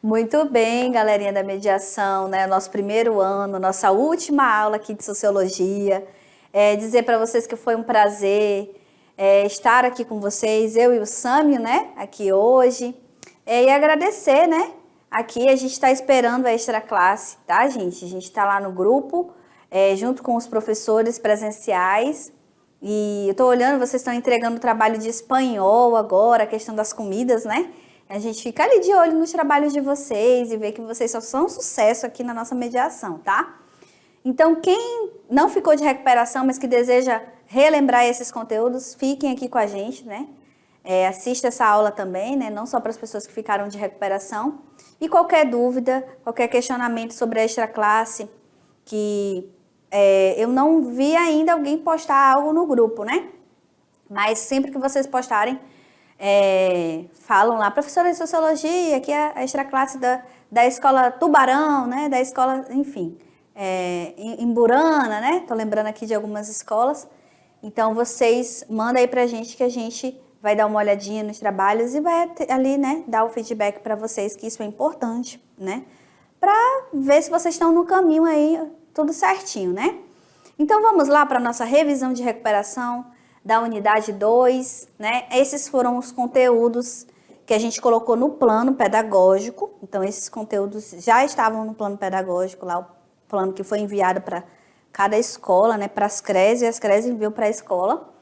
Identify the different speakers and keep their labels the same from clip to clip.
Speaker 1: Muito bem, galerinha da mediação, né? Nosso primeiro ano, nossa última aula aqui de sociologia. Dizer para vocês que foi um prazer estar aqui com vocês, eu e o Sâmio, né? Aqui hoje. E agradecer, né? Aqui a gente está esperando a extra classe, tá, gente? A gente está lá no grupo, junto com os professores presenciais. E eu estou olhando, vocês estão entregando trabalho de espanhol agora, a questão das comidas, né? A gente fica ali de olho nos trabalhos de vocês e vê que vocês só são um sucesso aqui na nossa mediação, tá? Então, quem não ficou de recuperação, mas que deseja relembrar esses conteúdos, fiquem aqui com a gente, né? Assista essa aula também, né? Não só para as pessoas que ficaram de recuperação. E qualquer dúvida, qualquer questionamento sobre a extra classe, que eu não vi ainda alguém postar algo no grupo, né? Mas sempre que vocês postarem, falam lá, professora de sociologia, aqui é a extra classe da escola Tubarão, né? Da escola, enfim, em Burana, né? Tô lembrando aqui de algumas escolas. Então, vocês mandam aí pra gente que a gente vai dar uma olhadinha nos trabalhos e vai ali, né, dar o feedback para vocês, que isso é importante, né? Para ver se vocês estão no caminho aí, tudo certinho, né? Então, vamos lá para a nossa revisão de recuperação da unidade 2, né? Esses foram os conteúdos que a gente colocou no plano pedagógico. Então, esses conteúdos já estavam no plano pedagógico, lá o plano que foi enviado para cada escola, né? Para as CREs, e as CREs enviou para a escola.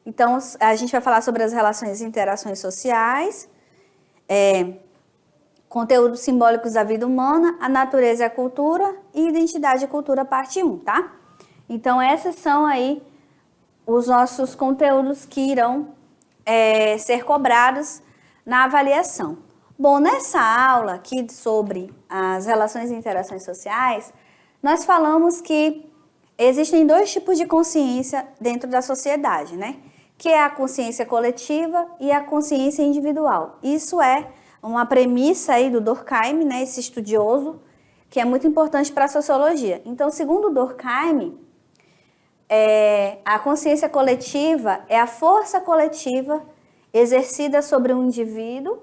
Speaker 1: Então, a gente vai falar sobre as relações e interações sociais, conteúdos simbólicos da vida humana, a natureza e a cultura e identidade e cultura, parte 1, tá? Então, esses são aí os nossos conteúdos que irão ser cobrados na avaliação. Bom, nessa aula aqui sobre as relações e interações sociais, nós falamos que existem dois tipos de consciência dentro da sociedade, né? Que é a consciência coletiva e a consciência individual. Isso é uma premissa aí do Durkheim, né? Esse estudioso, que é muito importante para a sociologia. Então, segundo Durkheim, a consciência coletiva é a força coletiva exercida sobre um indivíduo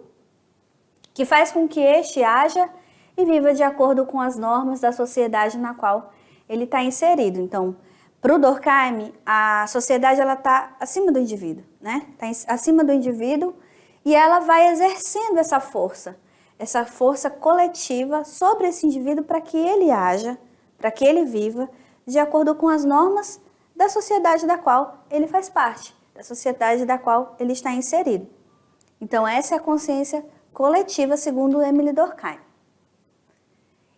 Speaker 1: que faz com que este haja e viva de acordo com as normas da sociedade na qual ele está inserido. Então, para o Durkheim, a sociedade está acima do indivíduo, né? Está acima do indivíduo e ela vai exercendo essa força coletiva sobre esse indivíduo para que ele haja, para que ele viva de acordo com as normas da sociedade da qual ele faz parte, da sociedade da qual ele está inserido. Então, essa é a consciência coletiva, segundo Emile Durkheim.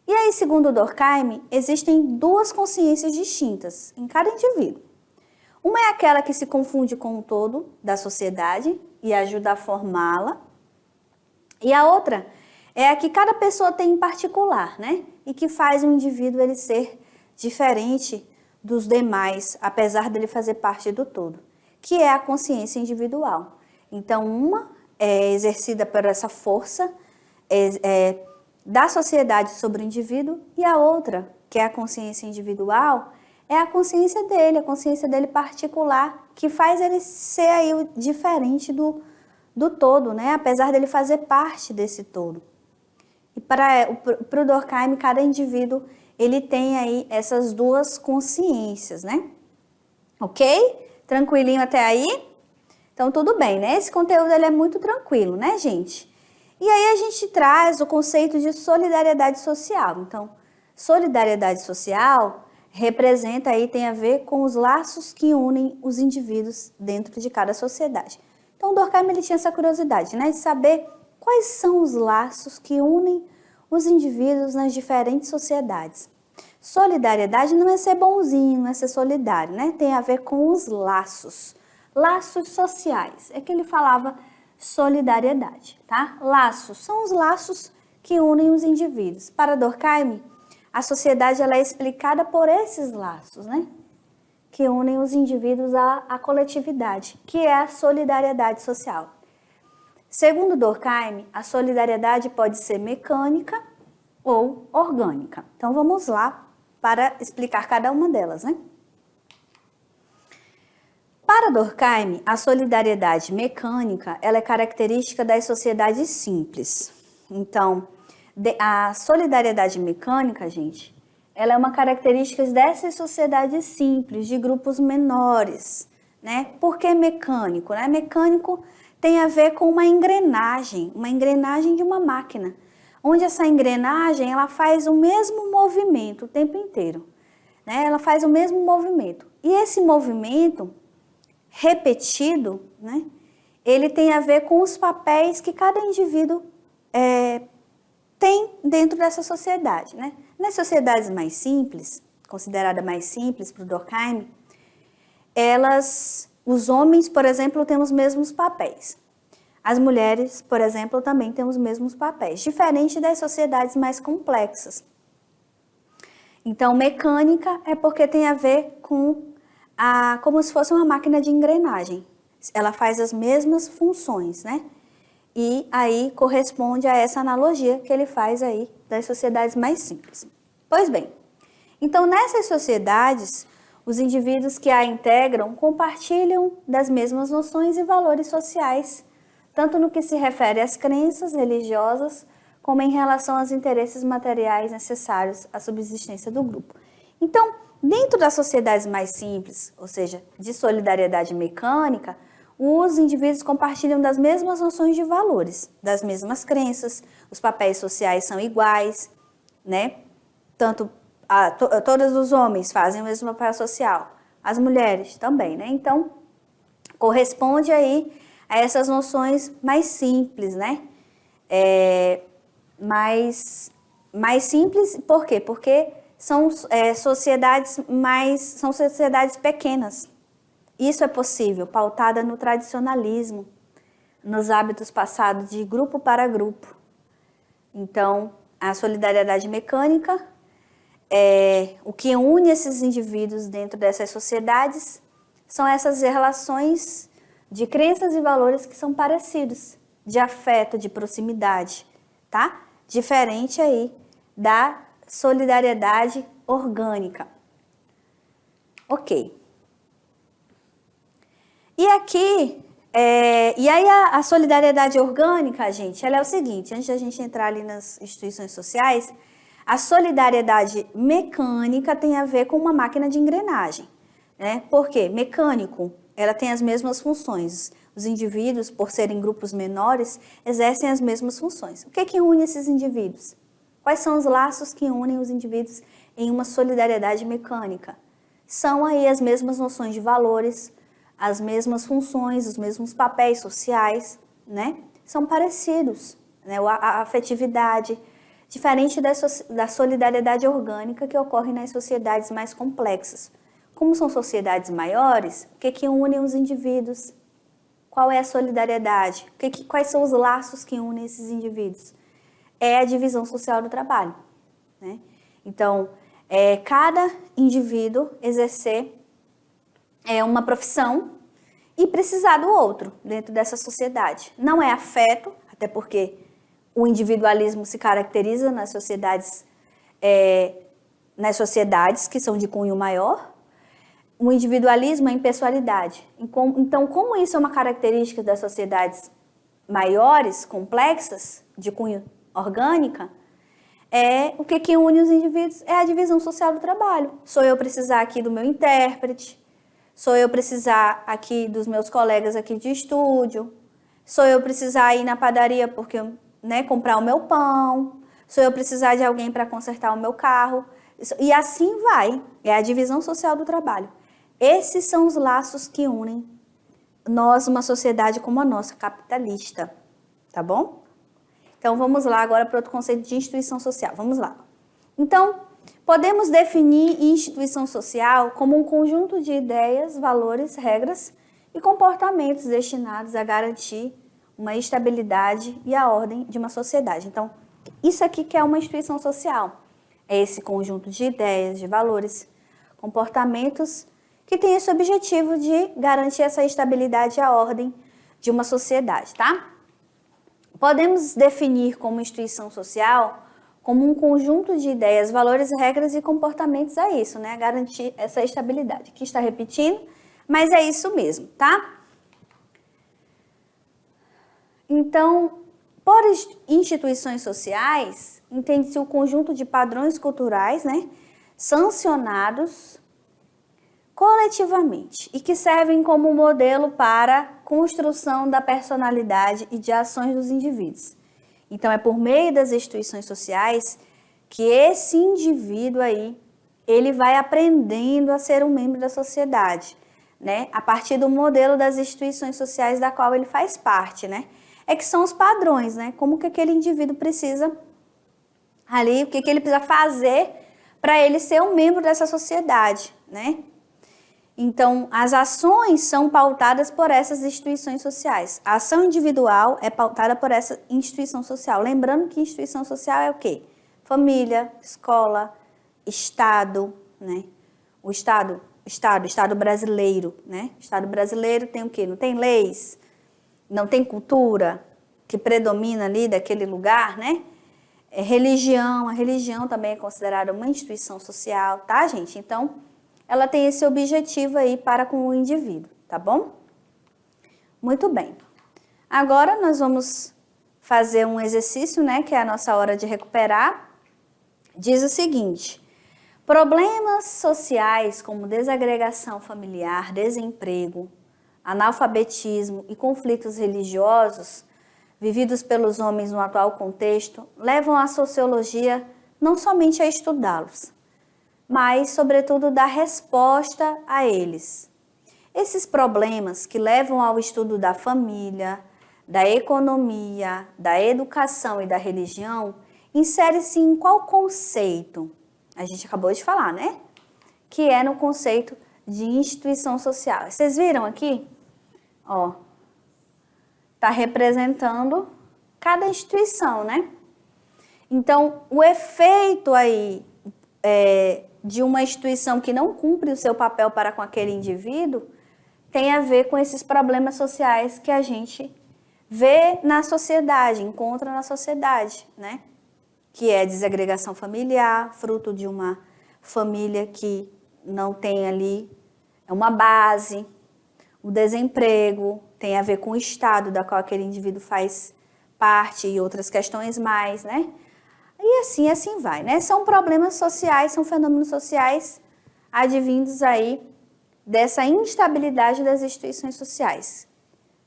Speaker 1: E aí, segundo Durkheim, existem duas consciências distintas em cada indivíduo. Uma é aquela que se confunde com o todo da sociedade e ajuda a formá-la. E a outra é a que cada pessoa tem em particular, né? E que faz o indivíduo ele ser diferente dos demais, apesar dele fazer parte do todo, que é a consciência individual. Então, uma é exercida por essa força da sociedade sobre o indivíduo, e a outra, que é a consciência individual, é a consciência dele particular, que faz ele ser aí o diferente do todo, né? Apesar dele fazer parte desse todo. E para o Durkheim, cada indivíduo ele tem aí essas duas consciências, né? Ok? Tranquilinho até aí? Então, tudo bem, né? Esse conteúdo ele é muito tranquilo, né, gente? E aí a gente traz o conceito de solidariedade social. Então, solidariedade social representa aí, tem a ver com os laços que unem os indivíduos dentro de cada sociedade. Então, o Durkheim ele tinha essa curiosidade, né, de saber quais são os laços que unem os indivíduos nas diferentes sociedades. Solidariedade não é ser bonzinho, não é ser solidário, né? Tem a ver com os laços sociais. É que ele falava solidariedade, tá? Laços são os laços que unem os indivíduos. Para Durkheim, a sociedade ela é explicada por esses laços, né? Que unem os indivíduos à coletividade, que é a solidariedade social. Segundo Durkheim, a solidariedade pode ser mecânica ou orgânica. Então, vamos lá para explicar cada uma delas, né? Para Durkheim, a solidariedade mecânica ela é característica das sociedades simples. Então, A solidariedade mecânica, gente, ela é uma característica dessas sociedades simples, de grupos menores, né? Por que mecânico, né? Mecânico tem a ver com uma engrenagem de uma máquina, onde essa engrenagem, ela faz o mesmo movimento o tempo inteiro, né? Ela faz o mesmo movimento. E esse movimento repetido, né? Ele tem a ver com os papéis que cada indivíduo tem dentro dessa sociedade, né? Nas sociedades mais simples, considerada mais simples para o Durkheim, os homens, por exemplo, têm os mesmos papéis. As mulheres, por exemplo, também têm os mesmos papéis, diferente das sociedades mais complexas. Então, mecânica é porque tem a ver com como se fosse uma máquina de engrenagem. Ela faz as mesmas funções, né? E aí corresponde a essa analogia que ele faz aí das sociedades mais simples. Pois bem, então nessas sociedades, os indivíduos que a integram compartilham das mesmas noções e valores sociais, tanto no que se refere às crenças religiosas, como em relação aos interesses materiais necessários à subsistência do grupo. Então, dentro das sociedades mais simples, ou seja, de solidariedade mecânica, os indivíduos compartilham das mesmas noções de valores, das mesmas crenças, os papéis sociais são iguais, né? Todos os homens fazem o mesmo papel social, as mulheres também, né? Então, corresponde aí a essas noções mais simples, né? Mais simples, por quê? Porque são sociedades pequenas. Isso é possível, pautada no tradicionalismo, nos hábitos passados de grupo para grupo. Então, a solidariedade mecânica o que une esses indivíduos dentro dessas sociedades são essas relações de crenças e valores que são parecidos, de afeto, de proximidade, tá? Diferente aí da solidariedade orgânica. Ok. E aqui, e aí a solidariedade orgânica, gente, ela é o seguinte, antes da gente entrar ali nas instituições sociais, a solidariedade mecânica tem a ver com uma máquina de engrenagem, né? Por quê? Mecânico, ela tem as mesmas funções. Os indivíduos, por serem grupos menores, exercem as mesmas funções. O que une esses indivíduos? Quais são os laços que unem os indivíduos em uma solidariedade mecânica? São aí as mesmas noções de valores, as mesmas funções, os mesmos papéis sociais, né? São parecidos, né? A afetividade, diferente da solidariedade orgânica que ocorre nas sociedades mais complexas. Como são sociedades maiores, o que unem os indivíduos? Qual é a solidariedade? Quais são os laços que unem esses indivíduos? É a divisão social do trabalho, né? Então, cada indivíduo exercer uma profissão e precisar do outro dentro dessa sociedade. Não é afeto, até porque o individualismo se caracteriza nas sociedades que são de cunho maior. O individualismo é impessoalidade. Então, como isso é uma característica das sociedades maiores, complexas, de cunho orgânica, o que une os indivíduos é a divisão social do trabalho. Sou eu precisar aqui do meu intérprete, sou eu precisar aqui dos meus colegas aqui de estúdio, sou eu precisar ir na padaria porque, né, comprar o meu pão, sou eu precisar de alguém para consertar o meu carro, e assim vai, é a divisão social do trabalho. Esses são os laços que unem nós, uma sociedade como a nossa, capitalista, tá bom? Então, vamos lá agora para outro conceito de instituição social. Vamos lá. Então, podemos definir instituição social como um conjunto de ideias, valores, regras e comportamentos destinados a garantir uma estabilidade e a ordem de uma sociedade. Então, isso aqui que é uma instituição social. É esse conjunto de ideias, de valores, comportamentos que tem esse objetivo de garantir essa estabilidade e a ordem de uma sociedade, tá? Podemos definir como instituição social como um conjunto de ideias, valores, regras e comportamentos a isso, né? A garantir essa estabilidade. Aqui está repetindo, mas é isso mesmo, tá? Então, Por instituições sociais, entende-se o conjunto de padrões culturais, né, sancionados coletivamente e que servem como modelo para a construção da personalidade e de ações dos indivíduos. Então, é por meio das instituições sociais que esse indivíduo aí, ele vai aprendendo a ser um membro da sociedade, né? A partir do modelo das instituições sociais da qual ele faz parte, né? É que são os padrões, né? Como que aquele indivíduo precisa ali, o que ele precisa fazer para ele ser um membro dessa sociedade, né? Então, as ações são pautadas por essas instituições sociais. A ação individual é pautada por essa instituição social. Lembrando que instituição social é o quê? Família, escola, Estado, né? O Estado brasileiro, né? O Estado brasileiro tem o quê? Não tem leis, não tem cultura que predomina ali daquele lugar, né? A religião também é considerada uma instituição social, tá, gente? Então, ela tem esse objetivo aí para com o indivíduo, tá bom? Muito bem. Agora nós vamos fazer um exercício, né, que é a nossa hora de recuperar. Diz o seguinte: problemas sociais como desagregação familiar, desemprego, analfabetismo e conflitos religiosos vividos pelos homens no atual contexto levam a sociologia não somente a estudá-los, mas, sobretudo, dar resposta a eles. Esses problemas que levam ao estudo da família, da economia, da educação e da religião, insere-se em qual conceito? A gente acabou de falar, né? Que é no conceito de instituição social. Vocês viram aqui? Ó, tá representando cada instituição, né? Então, o efeito aí de uma instituição que não cumpre o seu papel para com aquele indivíduo tem a ver com esses problemas sociais que a gente vê na sociedade, encontra na sociedade, né? Que é desagregação familiar, fruto de uma família que não tem ali uma base, o desemprego tem a ver com o estado da qual aquele indivíduo faz parte e outras questões mais, né? E assim vai, né? São problemas sociais, são fenômenos sociais advindos aí dessa instabilidade das instituições sociais,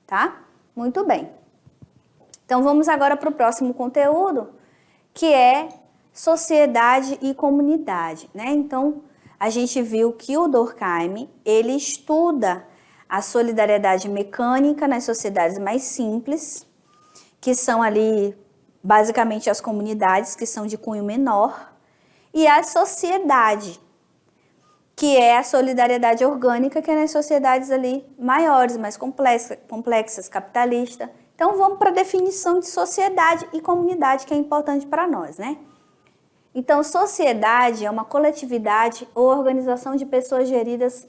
Speaker 1: tá? Muito bem. Então, vamos agora para o próximo conteúdo, que é sociedade e comunidade, né? Então, a gente viu que o Durkheim, ele estuda a solidariedade mecânica nas sociedades mais simples, que são ali basicamente as comunidades, que são de cunho menor, e a sociedade, que é a solidariedade orgânica, que é nas sociedades ali maiores, mais complexas, capitalistas. Então, vamos para a definição de sociedade e comunidade, que é importante para nós, né? Então, sociedade é uma coletividade ou organização de pessoas geridas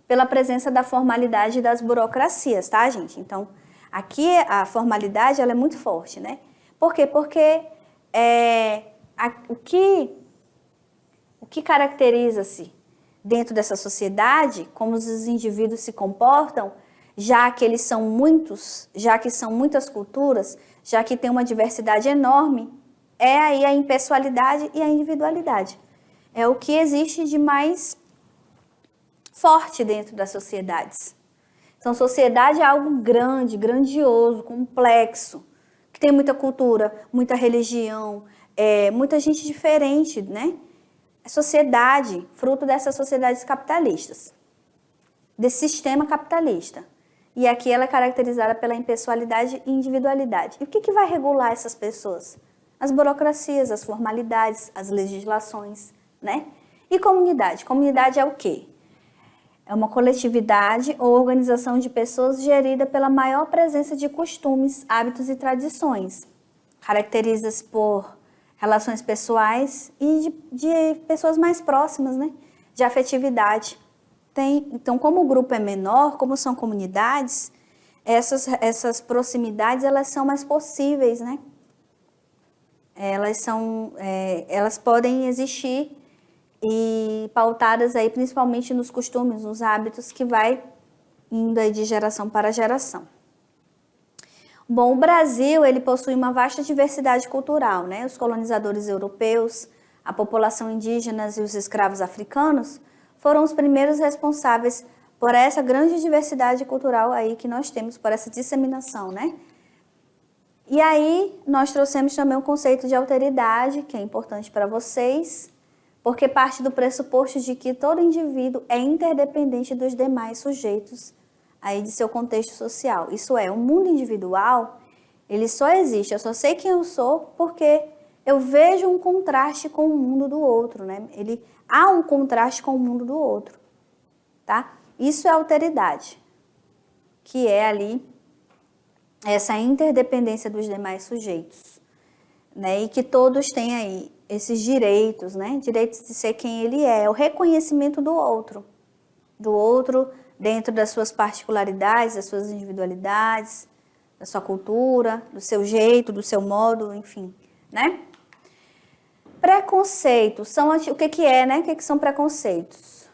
Speaker 1: pela presença da formalidade das burocracias, tá, gente? Então, aqui a formalidade ela é muito forte, né? Por quê? Porque o que caracteriza-se dentro dessa sociedade, como os indivíduos se comportam, já que eles são muitos, já que são muitas culturas, já que tem uma diversidade enorme, é aí a impessoalidade e a individualidade. É o que existe de mais forte dentro das sociedades. Então, sociedade é algo grande, grandioso, complexo, que tem muita cultura, muita religião, muita gente diferente, né? É sociedade, fruto dessas sociedades capitalistas, desse sistema capitalista. E aqui ela é caracterizada pela impessoalidade e individualidade. E o que vai regular essas pessoas? As burocracias, as formalidades, as legislações, né? E comunidade? Comunidade é o quê? É uma coletividade ou organização de pessoas gerida pela maior presença de costumes, hábitos e tradições. Caracteriza-se por relações pessoais e de pessoas mais próximas, né? De afetividade. Então, como o grupo é menor, como são comunidades, essas proximidades elas são mais possíveis, né? Elas podem existir e pautadas aí principalmente nos costumes, nos hábitos que vai indo aí de geração para geração. Bom, o Brasil, ele possui uma vasta diversidade cultural, né? Os colonizadores europeus, a população indígena e os escravos africanos foram os primeiros responsáveis por essa grande diversidade cultural aí que nós temos, por essa disseminação, né? E aí, nós trouxemos também o conceito de alteridade, que é importante para vocês, porque parte do pressuposto de que todo indivíduo é interdependente dos demais sujeitos aí de seu contexto social. Isso é, o mundo individual, ele só existe, eu só sei quem eu sou porque eu vejo um contraste com o mundo do outro, né? Há um contraste com o mundo do outro, tá? Isso é alteridade, que é ali essa interdependência dos demais sujeitos, né? E que todos têm aí esses direitos, né? Direitos de ser quem ele é, o reconhecimento do outro dentro das suas particularidades, das suas individualidades, da sua cultura, do seu jeito, do seu modo, enfim, né? Preconceitos são o que é, né? O que são preconceitos?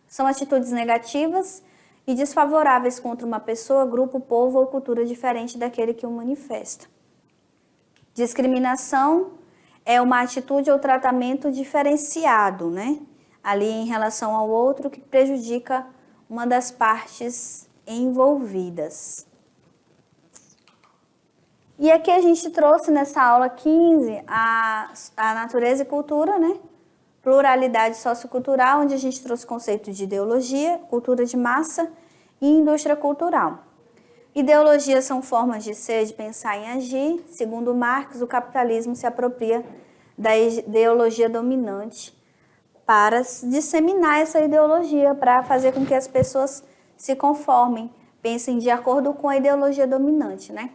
Speaker 1: São atitudes negativas e desfavoráveis contra uma pessoa, grupo, povo ou cultura diferente daquele que o manifesta. Discriminação é uma atitude ou tratamento diferenciado, né? Ali em relação ao outro que prejudica uma das partes envolvidas. E aqui a gente trouxe nessa aula 15 a natureza e cultura, né? Pluralidade sociocultural, onde a gente trouxe o conceito de ideologia, cultura de massa e indústria cultural. Ideologias são formas de ser, de pensar e agir. Segundo Marx, o capitalismo se apropria da ideologia dominante para disseminar essa ideologia, para fazer com que as pessoas se conformem, pensem de acordo com a ideologia dominante, né?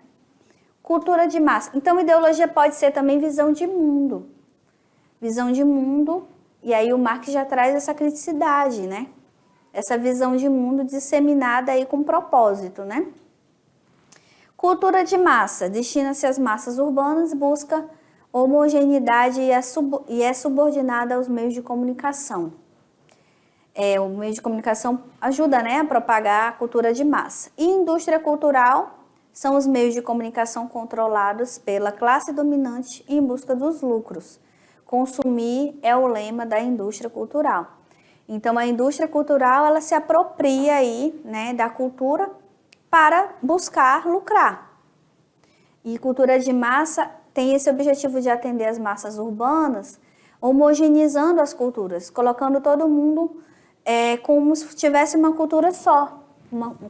Speaker 1: Cultura de massa. Então, ideologia pode ser também visão de mundo. Visão de mundo, e aí o Marx já traz essa criticidade, né? Essa visão de mundo disseminada aí com propósito, né? Cultura de massa. Destina-se às massas urbanas, busca homogeneidade e é subordinada aos meios de comunicação. O meio de comunicação ajuda, né, a propagar a cultura de massa. E indústria cultural são os meios de comunicação controlados pela classe dominante em busca dos lucros. Consumir é o lema da indústria cultural. Então, a indústria cultural, ela se apropria aí, né, da cultura para buscar lucrar. E cultura de massa tem esse objetivo de atender as massas urbanas, homogeneizando as culturas, colocando todo mundo como se tivesse uma cultura só,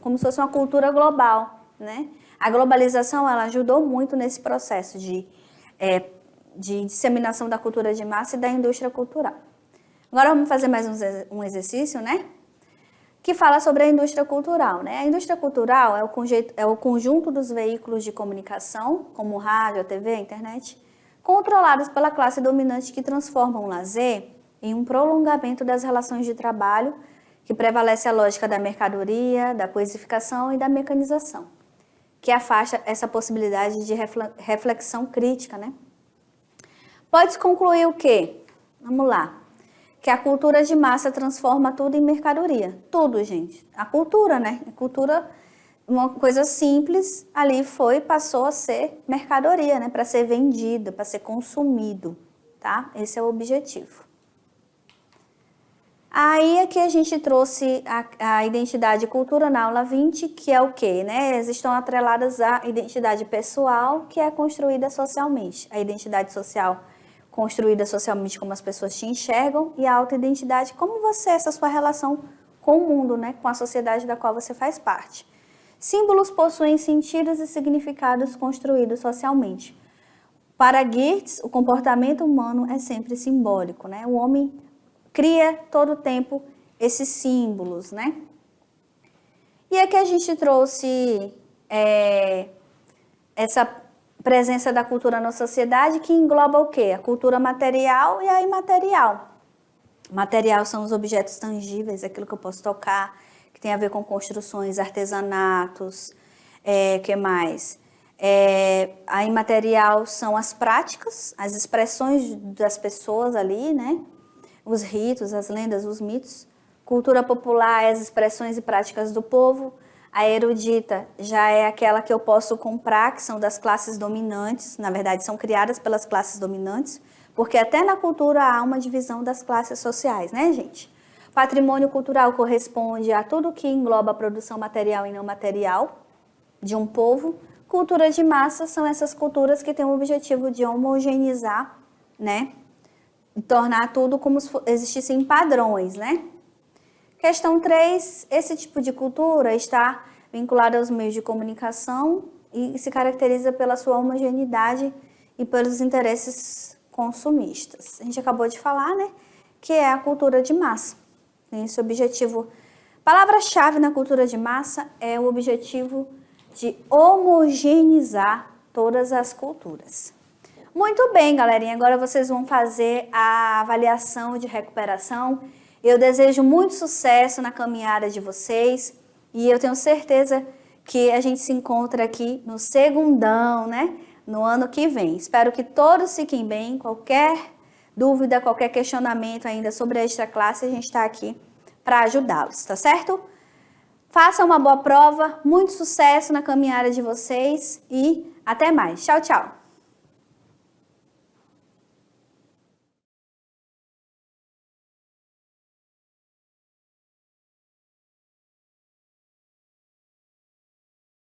Speaker 1: como se fosse uma cultura global, né? A globalização, ela ajudou muito nesse processo de disseminação da cultura de massa e da indústria cultural. Agora vamos fazer mais um exercício, né? Que fala sobre a indústria cultural, né? A indústria cultural é o conjunto dos veículos de comunicação, como o rádio, a TV, a internet, controlados pela classe dominante que transformam o lazer em um prolongamento das relações de trabalho, que prevalece a lógica da mercadoria, da coisificação e da mecanização, que afasta essa possibilidade de reflexão crítica, né? Pode-se concluir o quê? Vamos lá. Que a cultura de massa transforma tudo em mercadoria. Tudo, gente. A cultura, né? A cultura, uma coisa simples, ali passou a ser mercadoria, né? Para ser vendida, para ser consumido, tá? Esse é o objetivo. Aí aqui a gente trouxe a identidade e cultura na aula 20, que é o quê, né? Elas estão atreladas à identidade pessoal, que é construída socialmente. A identidade social construída socialmente, como as pessoas te enxergam, e a autoidentidade, como você, essa sua relação com o mundo, né? Com a sociedade da qual você faz parte. Símbolos possuem sentidos e significados construídos socialmente. Para Geertz, o comportamento humano é sempre simbólico, né? O homem cria todo o tempo esses símbolos, né? E aqui a gente trouxe essa presença da cultura na sociedade, que engloba o quê? A cultura material e a imaterial. Material são os objetos tangíveis, aquilo que eu posso tocar, que tem a ver com construções, artesanatos, que mais? A imaterial são as práticas, as expressões das pessoas ali, né? Os ritos, as lendas, os mitos. Cultura popular é as expressões e práticas do povo. A erudita já é aquela que eu posso comprar, que são das classes dominantes, na verdade são criadas pelas classes dominantes, porque até na cultura há uma divisão das classes sociais, né, gente? Patrimônio cultural corresponde a tudo que engloba a produção material e não material de um povo. Culturas de massa são essas culturas que têm o objetivo de homogeneizar, né? E tornar tudo como se existissem padrões, né? Questão 3, esse tipo de cultura está vinculada aos meios de comunicação e se caracteriza pela sua homogeneidade e pelos interesses consumistas. A gente acabou de falar, né? Que é a cultura de massa. Tem esse objetivo. Palavra-chave na cultura de massa é o objetivo de homogeneizar todas as culturas. Muito bem, galerinha. Agora vocês vão fazer a avaliação de recuperação. Eu desejo muito sucesso na caminhada de vocês e eu tenho certeza que a gente se encontra aqui no segundão, né? No ano que vem. Espero que todos fiquem bem. Qualquer dúvida, qualquer questionamento ainda sobre a extra classe, a gente está aqui para ajudá-los, tá certo? Façam uma boa prova, muito sucesso na caminhada de vocês e até mais. Tchau, tchau!